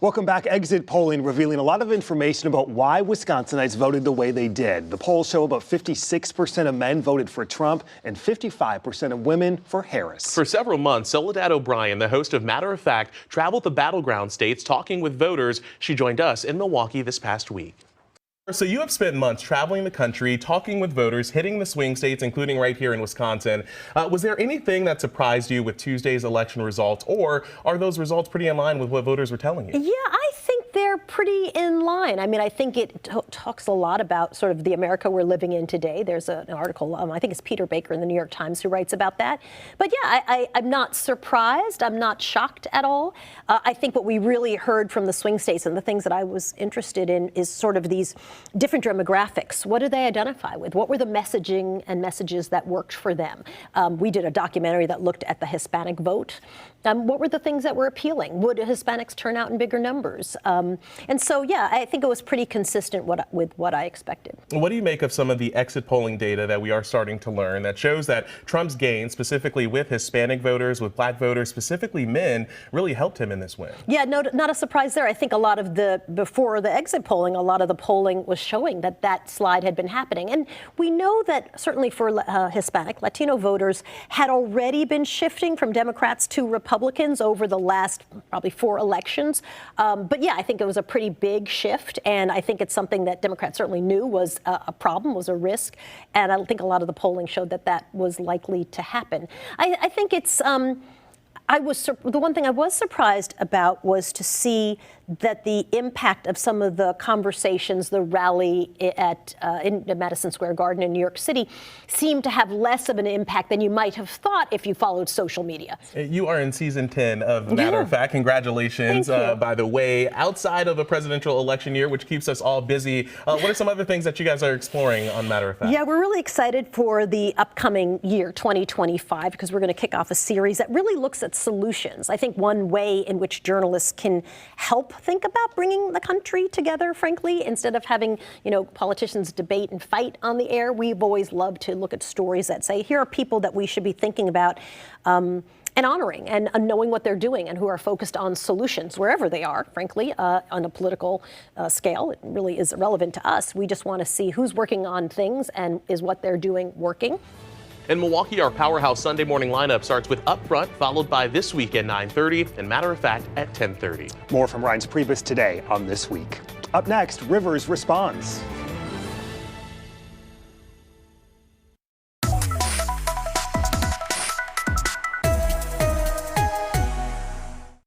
Welcome back. Exit polling revealing a lot of information about why Wisconsinites voted the way they did. The polls show about 56% of men voted for Trump and 55% of women for Harris. For several months, Soledad O'Brien, the host of Matter of Fact, traveled the battleground states talking with voters. She joined us in Milwaukee this past week. So you have spent months traveling the country, talking with voters, hitting the swing states, including right here in Wisconsin. Was there anything that surprised you with Tuesday's election results, or are those results pretty in line with what voters were telling you? Yeah, I think they're pretty in line. I mean, I think it talks a lot about sort of the America we're living in today. There's an article, I think it's Peter Baker in the New York Times who writes about that. But yeah, I'm not surprised. I'm not shocked at all. I think what we really heard from the swing states and the things that I was interested in is sort of these different demographics. What do they identify with? What were the messaging and messages that worked for them? We did a documentary that looked at the Hispanic vote. What were the things that were appealing? Would Hispanics turn out in bigger numbers? And so, yeah, I think it was pretty consistent with what I expected. What do you make of some of the exit polling data that we are starting to learn that shows that Trump's gain, specifically with Hispanic voters, with black voters, specifically men, really helped him in this win? Yeah, no, not a surprise there. I think a lot of before the exit polling, a lot of the polling was showing that slide had been happening. And we know that certainly for Hispanic, Latino voters had already been shifting from Democrats to Republicans over the last probably 4 elections. But yeah, I think it was a pretty big shift. And I think it's something that Democrats certainly knew was a problem, was a risk. And I think a lot of the polling showed that that was likely to happen. I think it's the one thing I was surprised about was to see that the impact of some of the conversations, the rally in Madison Square Garden in New York City, seemed to have less of an impact than you might have thought if you followed social media. You are in season 10 of Matter of Fact. Congratulations, by the way. Outside of a presidential election year, which keeps us all busy, what are some other things that you guys are exploring on Matter of Fact? Yeah, we're really excited for the upcoming year, 2025, because we're going to kick off a series that really looks at solutions. I think one way in which journalists can help think about bringing the country together, frankly, instead of having, politicians debate and fight on the air. We've always loved to look at stories that say, here are people that we should be thinking about and honoring and knowing what they're doing and who are focused on solutions wherever they are, frankly, on a political scale. It really is irrelevant to us. We just want to see who's working on things and is what they're doing working. In Milwaukee, our Powerhouse Sunday morning lineup starts with Upfront, followed by This Week at 9:30 and Matter of Fact at 10:30. More from Reince Priebus today on This Week. Up next, Rivers responds.